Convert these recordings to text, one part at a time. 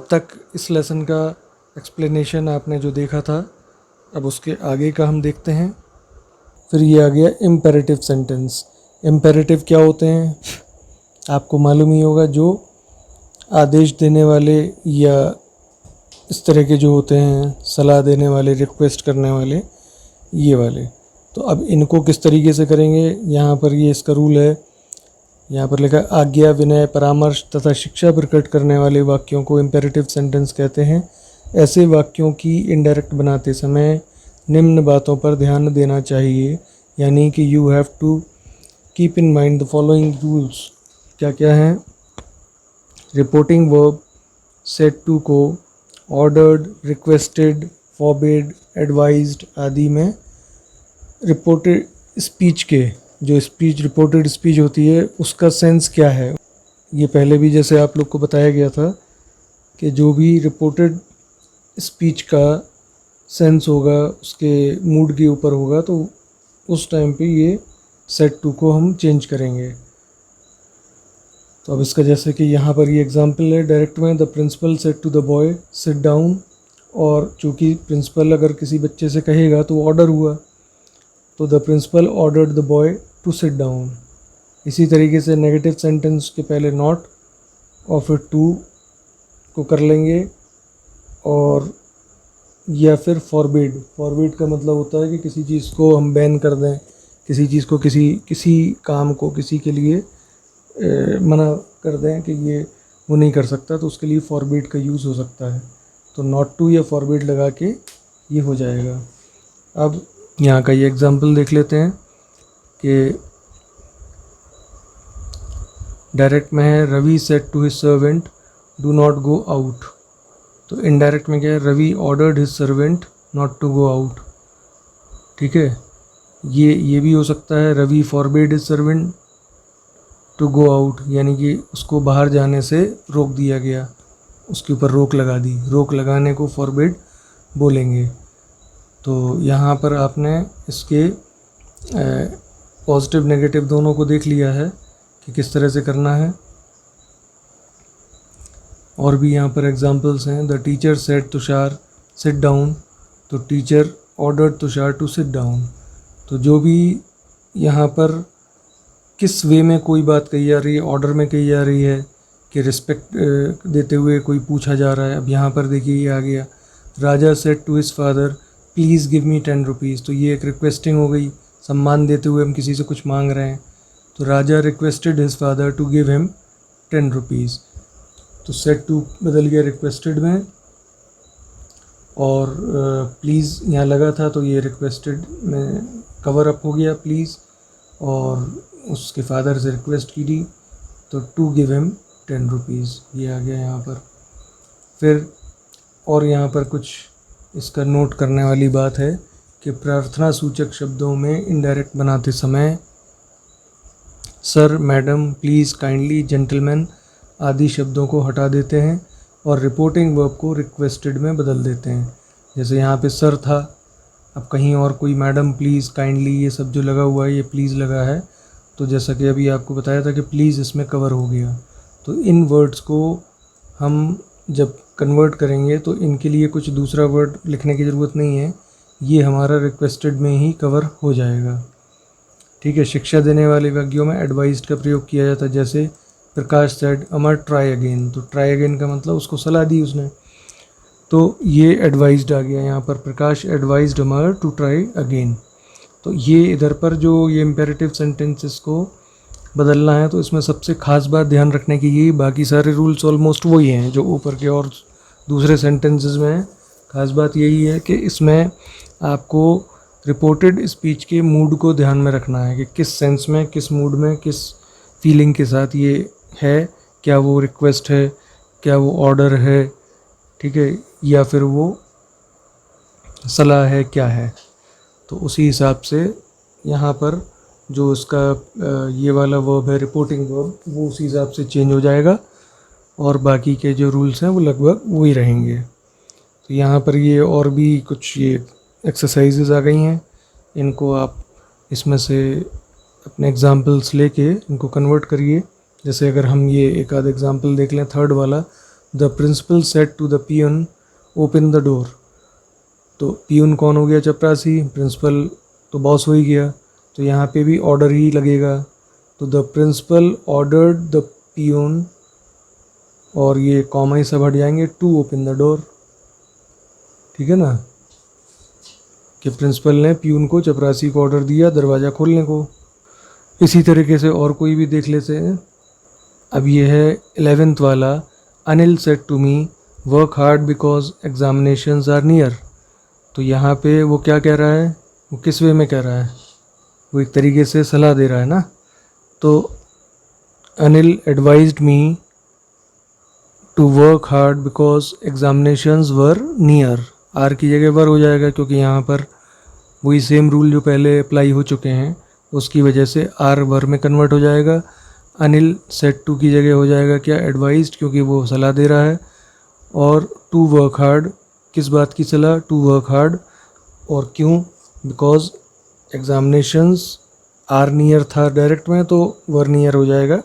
तक इस लेसन का एक्सप्लेनेशन आपने जो देखा था, अब उसके आगे का हम देखते हैं। फिर ये आ गया इम्पेरेटिव सेंटेंस। इम्पेरेटिव क्या होते हैं आपको मालूम ही होगा, जो आदेश देने वाले या इस तरह के जो होते हैं, सलाह देने वाले, रिक्वेस्ट करने वाले, ये वाले। तो अब इनको किस तरीके से करेंगे, यहाँ पर ये इसका रूल है। यहाँ पर लिखा आज्ञा, विनय, परामर्श तथा शिक्षा प्रकट करने वाले वाक्यों को इम्पेरेटिव सेंटेंस कहते हैं। ऐसे वाक्यों की इनडायरेक्ट बनाते समय निम्न बातों पर ध्यान देना चाहिए, यानी कि you have to keep in mind the following rules. क्या क्या हैं? रिपोर्टिंग वर्ब सेड टू को ऑर्डर्ड, रिक्वेस्टेड, फॉरबिड, एडवाइज्ड आदि में रिपोर्टेड स्पीच के, जो स्पीच रिपोर्टेड स्पीच होती है उसका सेंस क्या है। ये पहले भी जैसे आप लोग को बताया गया था कि जो भी रिपोर्टेड स्पीच का सेंस होगा उसके मूड के ऊपर होगा, तो उस टाइम पे ये सेड टू को हम चेंज करेंगे। तो अब इसका जैसे कि यहाँ पर ये एग्जांपल है डायरेक्ट में, the principal said to the boy sit down. और चूँकि प्रिंसिपल अगर किसी बच्चे से कहेगा तो ऑर्डर हुआ, तो the principal ordered the boy to sit down. इसी तरीके से नेगेटिव सेंटेंस के पहले नॉट और फिर टू को कर लेंगे, और या फिर फॉरबिड। फॉरबिड का मतलब होता है कि किसी चीज़ को हम बैन कर दें, किसी चीज़ को, किसी काम को किसी के लिए मना कर दें कि ये वो नहीं कर सकता, तो उसके लिए फॉरबिड का यूज़ हो सकता है। तो नॉट टू या फॉरबिड लगा के ये हो जाएगा। अब यहाँ का ये एग्जांपल देख लेते हैं कि डायरेक्ट में है Ravi said to his servant do not go out. तो इनडायरेक्ट में क्या है, Ravi ordered his servant not to go out. ठीक है, ये भी हो सकता है Ravi forbid his servant to go out, यानी कि उसको बाहर जाने से रोक दिया गया, उसके ऊपर रोक लगा दी। रोक लगाने को फॉरबिड बोलेंगे। तो यहाँ पर आपने इसके पॉजिटिव नेगेटिव दोनों को देख लिया है कि किस तरह से करना है। और भी यहाँ पर एग्जांपल्स हैं। The teacher said Tushar sit down, तो teacher ordered Tushar to sit down. तो जो भी यहाँ पर किस वे में कोई बात कही जा रही है, ऑर्डर में कही जा रही है कि रिस्पेक्ट देते हुए कोई पूछा जा रहा है। अब यहाँ पर देखिए ये आ गया, Raja said to his father please give me 10 rupees. तो ये एक रिक्वेस्टिंग हो गई, सम्मान देते हुए हम किसी से कुछ मांग रहे हैं। तो Raja requested his father to give him 10 rupees. तो सेड टू बदल गया रिक्वेस्टेड में, और प्लीज़ यहाँ लगा था तो ये रिक्वेस्टेड में कवर अप हो गया प्लीज़, और उसके फादर से रिक्वेस्ट की थी तो टू गिव हिम 10 रुपीज़, ये आ गया यहाँ पर। फिर और यहाँ पर कुछ इसका नोट करने वाली बात है कि प्रार्थना सूचक शब्दों में इनडायरेक्ट बनाते समय sir, madam, please, kindly, gentleman आदि शब्दों को हटा देते हैं और रिपोर्टिंग वर्ब को रिक्वेस्टेड में बदल देते हैं। जैसे यहाँ पे सर था, अब कहीं और कोई मैडम, प्लीज़, काइंडली ये सब जो लगा हुआ है, ये प्लीज़ लगा है, तो जैसा कि अभी आपको बताया था कि प्लीज़ इसमें कवर हो गया। तो इन वर्ड्स को हम जब कन्वर्ट करेंगे तो इनके लिए कुछ दूसरा वर्ड लिखने की ज़रूरत नहीं है, ये हमारा रिक्वेस्टेड में ही कवर हो जाएगा। ठीक है, शिक्षा देने वाले वाक्यों में एडवाइज्ड का प्रयोग किया जाता है। जैसे प्रकाश सेड अमर ट्राई अगेन, तो ट्राई अगेन का मतलब उसको सलाह दी उसने, तो ये एडवाइज्ड आ गया यहाँ पर। Prakash advised Amar to try again. तो ये इधर पर जो ये इम्पेरेटिव सेंटेंसेस को बदलना है, तो इसमें सबसे ख़ास बात ध्यान रखने की ये, बाकी सारे रूल्स ऑलमोस्ट वही हैं जो ऊपर के और दूसरे सेंटेंसेस में है। ख़ास बात यही है कि इसमें आपको रिपोर्टेड स्पीच के मूड को ध्यान में रखना है कि किस सेंस में, किस मूड में, किस फीलिंग के साथ ये है। क्या वो रिक्वेस्ट है, क्या वो ऑर्डर है, ठीक है, या फिर वो सलाह है, क्या है। तो उसी हिसाब से यहाँ पर जो इसका ये वाला वर्ब है रिपोर्टिंग वर्ब, वो उसी हिसाब से चेंज हो जाएगा, और बाकी के जो रूल्स हैं वो लगभग वही रहेंगे। तो यहाँ पर ये और भी कुछ ये एक्सरसाइजेज आ गई हैं, इनको आप इसमें से अपने एग्जांपल्स लेके इनको कन्वर्ट करिए। जैसे अगर हम ये एक आध एग्जांपल देख लें, थर्ड वाला, the principal said to the peon open the door. तो पियून कौन हो गया? चपरासी। प्रिंसिपल तो बॉस हो ही गया, तो यहाँ पे भी ऑर्डर ही लगेगा। तो the principal ordered the peon, और ये कॉमा ही सब हट जाएंगे, टू ओपन द डोर। ठीक है ना, कि प्रिंसिपल ने पियून को, चपरासी को ऑर्डर दिया दरवाज़ा खोलने को। इसी तरीके से और कोई भी देख लेते हैं। अब ये है 11th वाला, Anil said to me work hard because examinations are near. तो यहाँ पे वो क्या कह रहा है, वो किस वे में कह रहा है? वो एक तरीके से सलाह दे रहा है ना। तो Anil advised me to work hard because examinations were near. Are की जगह वर हो जाएगा, क्योंकि यहाँ पर वही सेम रूल जो पहले अप्लाई हो चुके हैं, उसकी वजह से आर वर में कन्वर्ट हो जाएगा। अनिल सेड टू की जगह हो जाएगा क्या? एडवाइज्ड, क्योंकि वो सलाह दे रहा है। और टू वर्क हार्ड, किस बात की सलाह? To work hard. और क्यों? बिकॉज एग्जामिनेशंस आर नियर था डायरेक्ट में, तो वर नियर हो जाएगा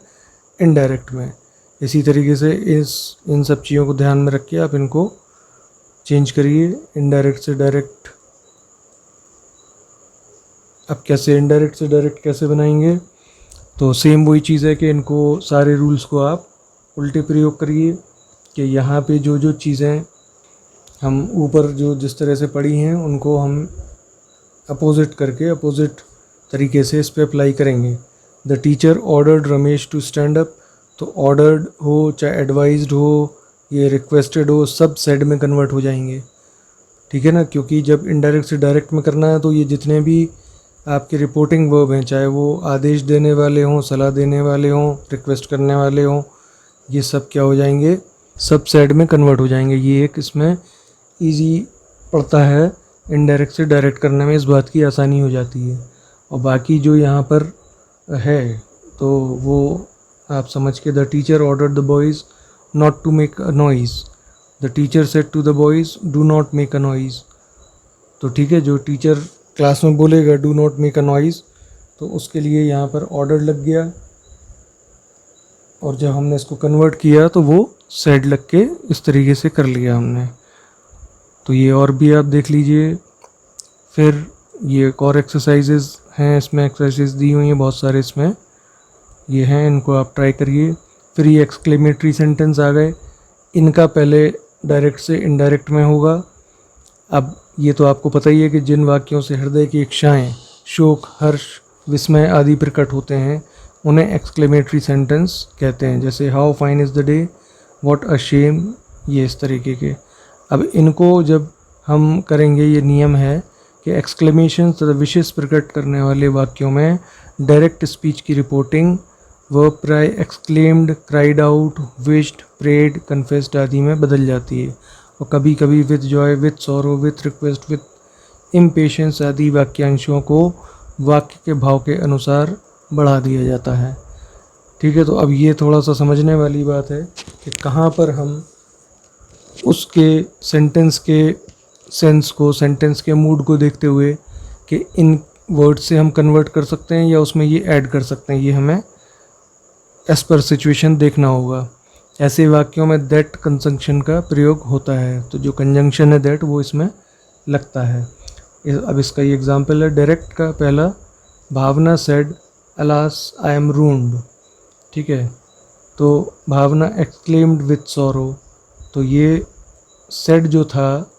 इनडायरेक्ट में। इसी तरीके से इन सब चीज़ों को ध्यान में रख के आप इनको चेंज करिए, इनडायरेक्ट से डायरेक्ट। अब कैसे इनडायरेक्ट से डायरेक्ट कैसे बनाएंगे? तो सेम वही चीज़ है कि इनको सारे रूल्स को आप उल्टे प्रयोग करिए, कि यहाँ पे जो जो चीज़ें हम ऊपर जो जिस तरह से पढ़ी हैं, उनको हम अपोजिट करके, अपोजिट तरीके से इस पे अप्लाई करेंगे। The teacher ordered Ramesh to stand up. तो ऑर्डर्ड हो चाहे एडवाइज्ड हो, ये रिक्वेस्टेड हो, सब सेड में कन्वर्ट हो जाएंगे। ठीक है ना, क्योंकि जब इनडायरेक्ट से डायरेक्ट में करना है, तो ये जितने भी आपके रिपोर्टिंग वर्ब हैं, चाहे वो आदेश देने वाले हों, सलाह देने वाले हों, रिक्वेस्ट करने वाले हों, ये सब क्या हो जाएंगे? सब सेड में कन्वर्ट हो जाएंगे। ये एक इसमें ईजी पड़ता है, इनडायरेक्ट से डायरेक्ट करने में इस बात की आसानी हो जाती है। और बाकी जो यहाँ पर है, तो वो आप समझ के, the teacher ordered the boys not to make a noise. The teacher said to the boys do not make a noise. तो ठीक है, जो टीचर क्लास में बोलेगा do not make a noise, तो उसके लिए यहाँ पर ऑर्डर लग गया, और जब हमने इसको कन्वर्ट किया तो वो सेड लग के इस तरीके से कर लिया हमने। तो ये और भी आप देख लीजिए। फिर ये एक और एक्सरसाइजेज हैं, इसमें एक्सरसाइजेज दी हुई हैं बहुत सारे, इसमें ये हैं, इनको आप ट्राई करिए। फिर ये एक्सक्लेमेटरी सेंटेंस आ गए, इनका पहले डायरेक्ट से इनडायरेक्ट में होगा। अब ये तो आपको पता ही है कि जिन वाक्यों से हृदय की इच्छाएँ, शोक, हर्ष, विस्मय आदि प्रकट होते हैं, उन्हें एक्सक्लेमेटरी सेंटेंस कहते हैं। जैसे how fine is the day, what a shame, ये इस तरीके के। अब इनको जब हम करेंगे, ये नियम है कि एक्सक्लेमेशन तथा विशेष प्रकट करने वाले वाक्यों में डायरेक्ट स्पीच की रिपोर्टिंग वर्ब प्राय exclaimed, cried out, wished, prayed, confessed आदि में बदल जाती है। और कभी कभी with joy, with sorrow, with request, with impatience आदि वाक्यांशों को वाक्य के भाव के अनुसार बढ़ा दिया जाता है। ठीक है, तो अब ये थोड़ा सा समझने वाली बात है कि कहाँ पर हम उसके सेंटेंस के सेंस को, सेंटेंस के मूड को देखते हुए कि इन वर्ड से हम कन्वर्ट कर सकते हैं या उसमें ये ऐड कर सकते हैं, ये हमें एज पर सिचुएशन देखना होगा। ऐसे वाक्यों में दैट कंजंक्शन का प्रयोग होता है, तो जो कंजंक्शन है दैट, वो इसमें लगता है। अब इसका ये एग्जांपल है डायरेक्ट का पहला, भावना सेड अलास आई एम रून्ड। ठीक है, तो भावना एक्सक्लेम्ड विथ सॉरो, तो ये सेड जो था,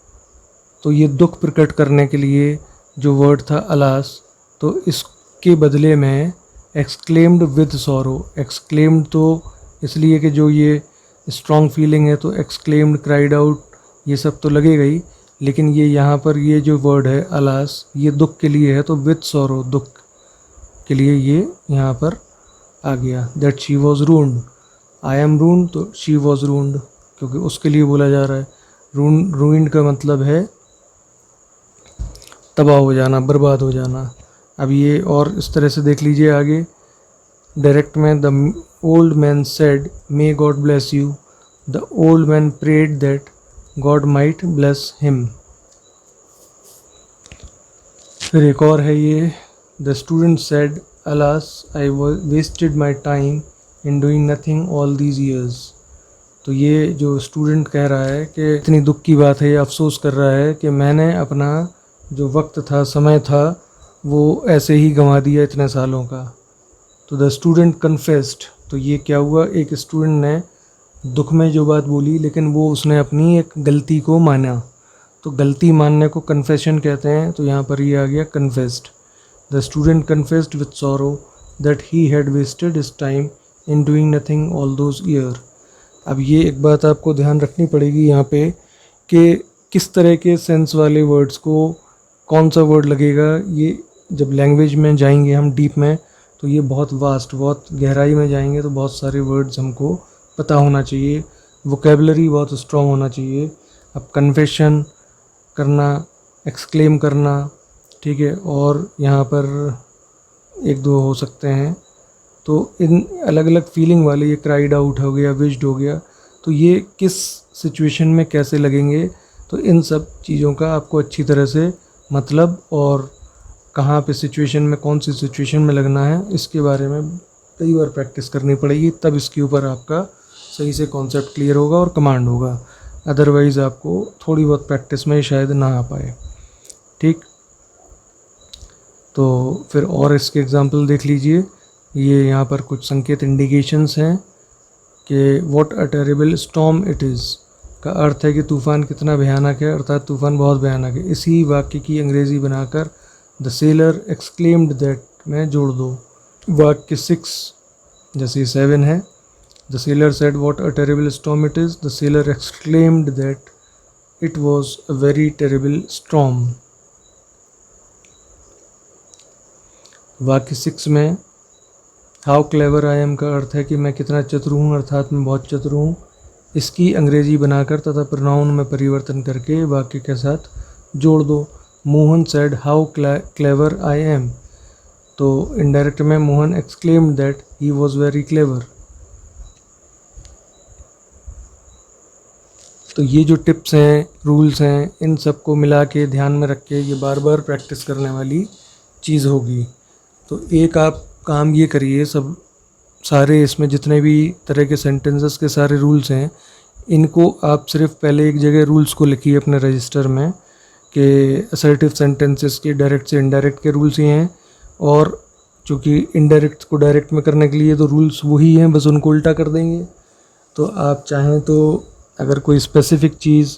तो ये दुख प्रकट करने के लिए जो वर्ड था अलास, तो इसके बदले में एक्सक्लेम्ड विद सॉरो। एक्सक्लेम्ड तो इसलिए कि जो ये स्ट्रॉन्ग फीलिंग है, तो एक्सक्लेम्ड, क्राइड आउट, ये सब तो लगेगा ही, लेकिन ये यहाँ पर ये जो वर्ड है अलास, ये दुख के लिए है, तो विद सॉरो, दुख के लिए ये यहाँ पर आ गया। That she was ruined, I am ruined, तो शी वॉज रून्ड, क्योंकि उसके लिए बोला जा रहा है। रूइंड का मतलब है तबाह हो जाना, बर्बाद हो जाना। अब ये और इस तरह से देख लीजिए आगे, डायरेक्ट में the old man said may God bless you, the old man prayed that God might bless him. फिर एक और है ये, the student said alas I wasted my time in doing nothing all these years. तो ये जो student कह रहा है कि इतनी दुख की बात है, ये अफसोस कर रहा है कि मैंने अपना जो वक्त था, समय था, वो ऐसे ही गंवा दिया इतने सालों का। तो द स्टूडेंट कन्फेस्ड, तो ये क्या हुआ, एक स्टूडेंट ने दुख में जो बात बोली लेकिन वो उसने अपनी एक गलती को माना। तो गलती मानने को कन्फेशन कहते हैं। तो यहाँ पर ये आ गया confessed. The student confessed with sorrow that he had wasted his time in doing nothing all those year. अब ये एक बात आपको ध्यान रखनी पड़ेगी यहाँ पे कि किस तरह के सेंस वाले वर्ड्स को कौन सा वर्ड लगेगा। ये जब लैंग्वेज में जाएंगे हम डीप में, तो ये बहुत वास्ट, बहुत गहराई में जाएंगे, तो बहुत सारे वर्ड्स हमको पता होना चाहिए, वोकेबलरी बहुत स्ट्रॉन्ग होना चाहिए। अब कन्फेशन करना, एक्सक्लेम करना, ठीक है, और यहाँ पर एक दो हो सकते हैं। तो इन अलग अलग फीलिंग वाले, ये क्राइड आउट हो गया, विश्ड हो गया, तो ये किस सिचुएशन में कैसे लगेंगे, तो इन सब चीज़ों का आपको अच्छी तरह से मतलब और कहाँ पे सिचुएशन में, कौन सी सिचुएशन में लगना है, इसके बारे में कई बार प्रैक्टिस करनी पड़ेगी, तब इसके ऊपर आपका सही से कॉन्सेप्ट क्लियर होगा और कमांड होगा। अदरवाइज़ आपको थोड़ी बहुत प्रैक्टिस में शायद ना आ पाए। ठीक, तो फिर और इसके एग्जांपल देख लीजिए। ये यहाँ पर कुछ संकेत, इंडिकेशंस हैं कि what a terrible storm it is का अर्थ है कि तूफ़ान कितना भयानक है, अर्थात तूफ़ान बहुत भयानक है। इसी वाक्य की अंग्रेज़ी बनाकर द सेलर एक्सक्लेम्ड दैट में जोड़ दो। वाक्य 6 जैसे 7 है, the seller said what a terrible storm it is, the seller exclaimed that it was a very terrible storm. वाक्य 6 में हाउ क्लेवर आई एम का अर्थ है कि मैं कितना चतुर हूँ, अर्थात मैं बहुत चतुर हूँ। इसकी अंग्रेजी बनाकर तथा प्रोनाउन में परिवर्तन करके वाक्य के साथ जोड़ दो। Mohan said how clever I am, तो इनडायरेक्ट में Mohan exclaimed that he was very clever. तो ये जो टिप्स हैं, रूल्स हैं, इन सबको मिला के ध्यान में रख के ये बार बार प्रैक्टिस करने वाली चीज़ होगी। तो एक आप काम ये करिए, सब सारे इसमें जितने भी तरह के सेंटेंसेस के सारे रूल्स हैं, इनको आप सिर्फ पहले एक जगह रूल्स को लिखिए अपने रजिस्टर में कि असर्टिव सेंटेंसेस के डायरेक्ट से इनडायरेक्ट के रूल्स ही हैं, और चूँकि इनडायरेक्ट को डायरेक्ट में करने के लिए तो रूल्स वही हैं, बस उनको उल्टा कर देंगे। तो आप चाहें तो अगर कोई स्पेसिफिक चीज़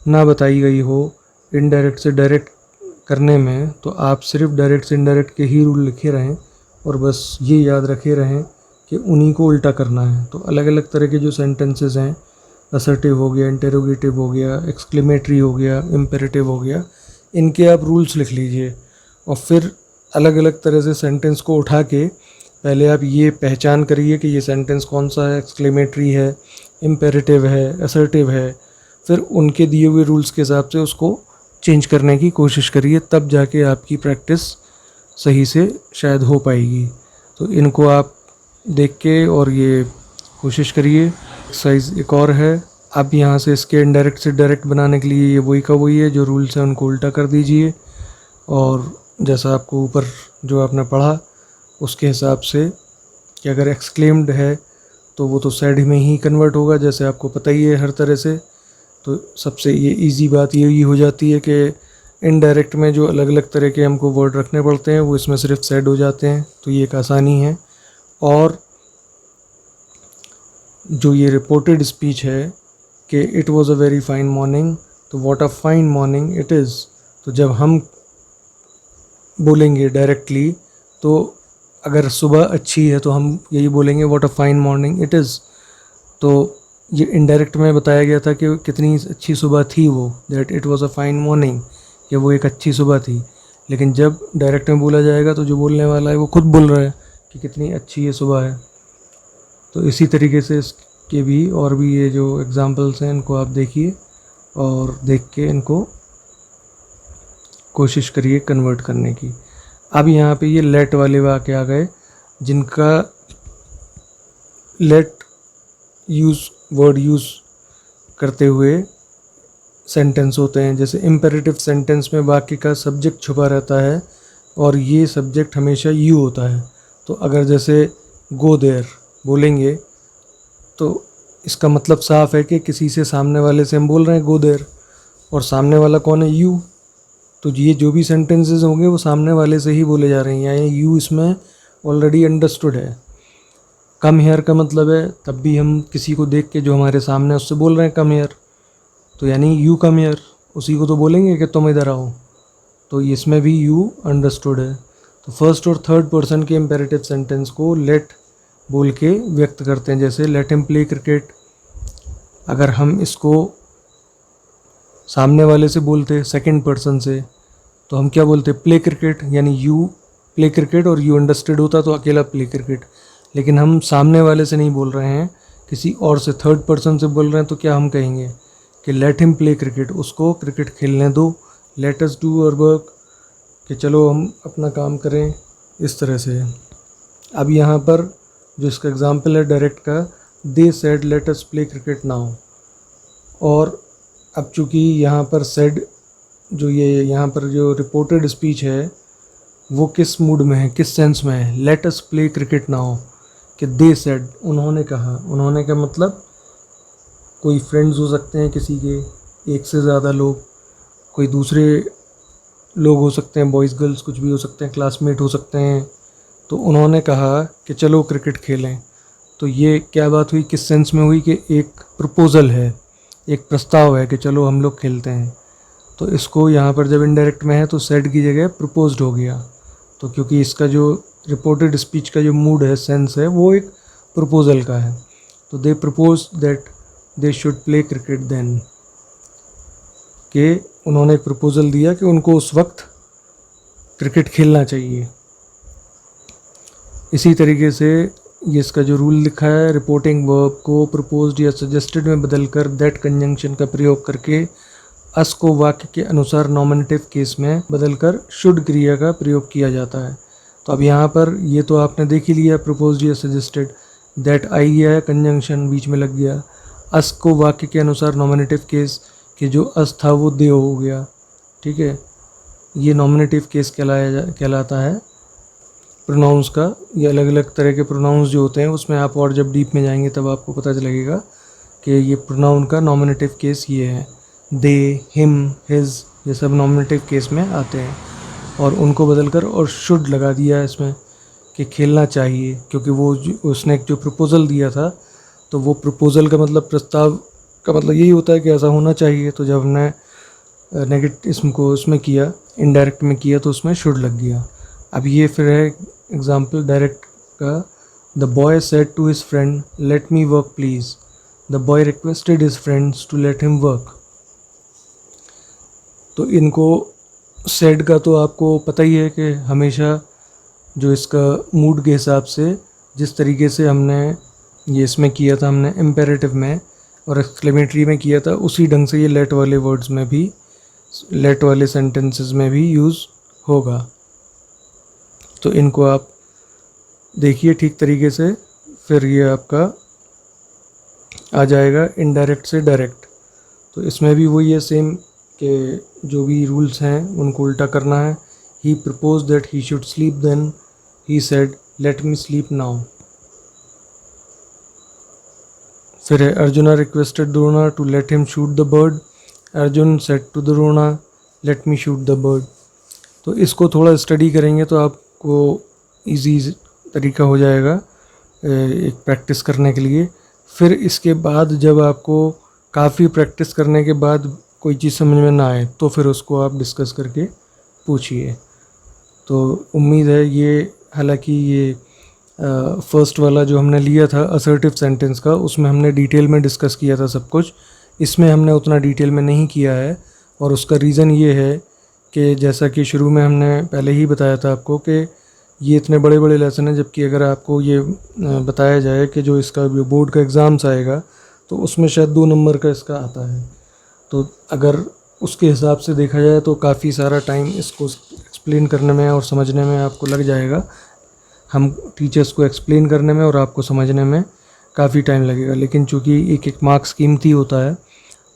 ना बताई गई हो इनडायरेक्ट से डायरेक्ट करने में, तो आप सिर्फ डायरेक्ट से इनडायरेक्ट के ही रूल लिखे रहें और बस ये याद रखे रहें कि उन्हीं को उल्टा करना है। तो अलग अलग तरह के जो सेंटेंसेस हैं, असर्टिव हो गया, इंटेरोगेटिव हो गया, एक्सक्लेमेटरी हो गया, इम्पेरेटिव हो गया, इनके आप रूल्स लिख लीजिए। और फिर अलग अलग तरह से सेंटेंस को उठा के पहले आप ये पहचान करिए कि ये सेंटेंस कौन सा है, एक्सक्लेमेटरी है, इम्पेरेटिव है, असर्टिव है। फिर उनके दिए हुए रूल्स के हिसाब से उसको चेंज करने की कोशिश करिए, तब जाके आपकी प्रैक्टिस सही से शायद हो पाएगी। तो इनको आप देख के और ये कोशिश करिए। एक्सरसाइज एक और है, आप यहाँ से इसके इनडायरेक्ट से डायरेक्ट बनाने के लिए ये वही का वही है, जो रूल्स हैं उनको उल्टा कर दीजिए, और जैसा आपको ऊपर जो आपने पढ़ा उसके हिसाब से कि अगर एक्सक्लेम्ड है तो वो तो सैड में ही कन्वर्ट होगा, जैसे आपको पता ही है हर तरह से। तो सबसे ये इजी बात यही हो जाती है कि इनडायरेक्ट में जो अलग अलग तरह के हमको वर्ड रखने पड़ते हैं वो इसमें सिर्फ सैड हो जाते हैं, तो ये एक आसानी है। और जो ये रिपोर्टेड स्पीच है कि it was a very fine morning, तो what a fine morning it is, तो जब हम बोलेंगे डायरेक्टली, तो अगर सुबह अच्छी है तो हम यही बोलेंगे what a fine morning it is. तो ये इनडायरेक्ट में बताया गया था कि कितनी अच्छी सुबह थी वो, that it was a fine morning, कि वो एक अच्छी सुबह थी। लेकिन जब डायरेक्ट में बोला जाएगा तो जो बोलने वाला है वो खुद बोल रहा है कि कितनी अच्छी ये सुबह है। तो इसी तरीके से इसके भी और भी ये जो एग्जांपल्स हैं इनको आप देखिए और देख के इनको कोशिश करिए कन्वर्ट करने की। अब यहाँ पे ये लेट वाले वाक्य आ गए, जिनका लेट वर्ड यूज़ करते हुए सेंटेंस होते हैं। जैसे इम्पेरेटिव सेंटेंस में वाक्य का सब्जेक्ट छुपा रहता है और ये सब्जेक्ट हमेशा यू होता है। तो अगर जैसे गो देयर बोलेंगे तो इसका मतलब साफ है कि किसी से सामने वाले से हम बोल रहे हैं गो देयर, और सामने वाला कौन है? यू। तो ये जो भी सेंटेंसेस होंगे वो सामने वाले से ही बोले जा रहे हैं, यानी यू इसमें ऑलरेडी अंडरस्टूड है। कम हेयर का मतलब है तब भी हम किसी को देख के जो हमारे सामने उससे बोल रहे हैं कम हेयर, तो यानी यू कम हेयर, उसी को तो बोलेंगे कि तुम इधर आओ। तो इसमें भी यू अंडरस्टूड है। तो फर्स्ट और थर्ड पर्सन के इम्पेरेटिव सेंटेंस को लेट बोल के व्यक्त करते हैं, जैसे लेट हिम प्ले क्रिकेट। अगर हम इसको सामने वाले से बोलते सेकंड पर्सन से तो हम क्या बोलते? प्ले क्रिकेट, यानी यू प्ले क्रिकेट और यू अंडरस्टूड होता तो अकेला प्ले क्रिकेट। लेकिन हम सामने वाले से नहीं बोल रहे हैं, किसी और से थर्ड पर्सन से बोल रहे हैं, तो क्या हम कहेंगे कि लेट हिम प्ले क्रिकेट, उसको क्रिकेट खेलने दो। Let us do our work, कि चलो हम अपना काम करें, इस तरह से। अब यहाँ पर जो इसका एग्जांपल है डायरेक्ट का, they said let us play cricket now. और अब चूँकि यहाँ पर सेड जो ये यहाँ पर जो रिपोर्टेड स्पीच है वो किस मूड में है, किस सेंस में है? Let us play cricket now, कि दे सेड, उन्होंने कहा। उन्होंने का मतलब कोई फ्रेंड्स हो सकते हैं किसी के, एक से ज़्यादा लोग, कोई दूसरे लोग हो सकते हैं, बॉयज़ गर्ल्स कुछ भी हो सकते हैं, क्लासमेट हो सकते हैं। तो उन्होंने कहा कि चलो क्रिकेट खेलें। तो ये क्या बात हुई, किस सेंस में हुई? कि एक प्रपोज़ल है, एक प्रस्ताव है कि चलो हम लोग खेलते हैं। तो इसको यहाँ पर जब इनडायरेक्ट में है तो सेड की जगह प्रपोज्ड हो गया। तो क्योंकि इसका जो रिपोर्टेड स्पीच का जो मूड है, सेंस है, वो एक प्रपोज़ल का है। तो they propose that they should play cricket then, कि उन्होंने एक प्रपोज़ल दिया कि उनको उस वक्त क्रिकेट खेलना चाहिए। इसी तरीके से ये इसका जो रूल लिखा है, रिपोर्टिंग वर्ब को प्रपोज्ड या सजेस्टेड में बदलकर दैट कंजंक्शन का प्रयोग करके अस को वाक्य के अनुसार नॉमिनेटिव केस में बदलकर शुड क्रिया का प्रयोग किया जाता है। तो अब यहाँ पर ये तो आपने देख ही लिया, प्रपोज्ड या सजेस्टेड, दैट आई गया है, कंजंक्शन बीच में लग गया। अस को वाक्य के अनुसार नॉमिनेटिव केस, कि जो अस था वो दे हो गया, ठीक है। ये नॉमिनेटिव केस कहलाता है प्रोनाउंस का। ये अलग अलग तरह के प्रोनाउंस जो होते हैं उसमें आप और जब डीप में जाएंगे तब आपको पता चलेगा कि ये प्रोनाउन का नॉमिनेटिव केस ये है। दे, हिम, हिज, ये सब नॉमिनेटिव केस में आते हैं। और उनको बदलकर और शुड लगा दिया है इसमें कि खेलना चाहिए, क्योंकि वो उसने एक जो प्रपोज़ल दिया था, तो वो प्रपोज़ल का मतलब, प्रस्ताव का मतलब यही होता है कि ऐसा होना चाहिए। तो जब हमने नेगेटिव इसको उसमें किया, इनडायरेक्ट में किया, तो उसमें शुड लग गया। अब ये फिर है एग्जाम्पल डायरेक्ट का। The boy said to his friend let me work please, the boy requested his friends to let him work. तो इनको सेड का तो आपको पता ही है कि हमेशा जो इसका मूड के हिसाब से, जिस तरीके से हमने ये इसमें किया था, हमने इम्पेरेटिव में और एक्सक्लेमेटरी में किया था, उसी ढंग से ये लेट वाले वर्ड्स में भी, लेट वाले सेंटेंसेस में भी यूज़ होगा। तो इनको आप देखिए ठीक तरीके से, फिर ये आपका आ जाएगा इनडायरेक्ट से डायरेक्ट। तो इसमें भी वही है सेम, कि जो भी रूल्स हैं उनको उल्टा करना है। He propose that he should sleep, then he said let me sleep now. फिर है Arjuna requested Drona to let him shoot the bird, Arjun said to Drona let me shoot the bird. तो इसको थोड़ा स्टडी करेंगे तो आपको इजी तरीका हो जाएगा एक प्रैक्टिस करने के लिए। फिर इसके बाद जब आपको काफ़ी प्रैक्टिस करने के बाद कोई चीज़ समझ में ना आए तो फिर उसको आप डिस्कस करके पूछिए। तो उम्मीद है ये, हालांकि ये फर्स्ट वाला जो हमने लिया था असर्टिव सेंटेंस का, उसमें हमने डिटेल में डिस्कस किया था सब कुछ। इसमें हमने उतना डिटेल में नहीं किया है, और उसका रीज़न ये है कि जैसा कि शुरू में हमने पहले ही बताया था आपको कि ये इतने बड़े बड़े लेसन हैं, जबकि अगर आपको ये बताया जाए कि जो इसका जो बोर्ड का एग्ज़ाम्स आएगा तो उसमें शायद 2 नंबर का इसका आता है। तो अगर उसके हिसाब से देखा जाए तो काफ़ी सारा टाइम इसको एक्सप्लेन करने में और समझने में आपको लग जाएगा। हम टीचर्स को एक्सप्लेन करने में और आपको समझने में काफ़ी टाइम लगेगा, लेकिन चूँकि एक एक मार्क्स कीमती होता है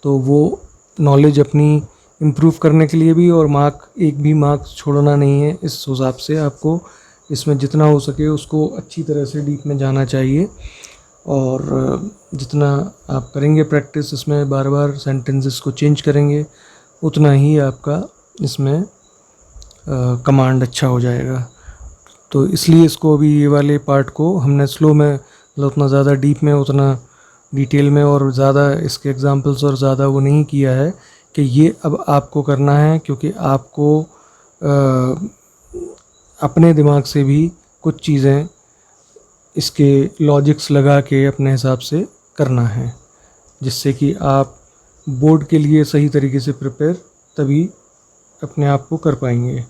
तो वो नॉलेज अपनी इम्प्रूव करने के लिए भी, और एक भी मार्क्स छोड़ना नहीं है। इस हिसाब से आपको इसमें जितना हो सके उसको अच्छी तरह से डीप में जाना चाहिए। और जितना आप करेंगे प्रैक्टिस इसमें बार बार सेंटेंसेस को चेंज करेंगे, उतना ही आपका इसमें कमांड अच्छा हो जाएगा। तो इसलिए इसको अभी ये वाले पार्ट को हमने स्लो में, मतलब उतना ज़्यादा डीप में, उतना डिटेल में और ज़्यादा इसके एग्जांपल्स और ज़्यादा वो नहीं किया है कि ये अब आपको करना है, क्योंकि आपको अपने दिमाग से भी कुछ चीज़ें इसके लॉजिक्स लगा के अपने हिसाब से करना है, जिससे कि आप बोर्ड के लिए सही तरीके से प्रिपेयर तभी अपने आप को कर पाएंगे।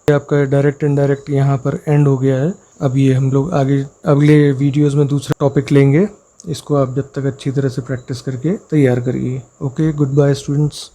आपका डायरेक्ट इनडायरेक्ट यहाँ पर एंड हो गया है। अब ये हम लोग आगे अगले वीडियोस में दूसरा टॉपिक लेंगे। इसको आप जब तक अच्छी तरह से प्रैक्टिस करके तैयार करिए। Okay, good bye students.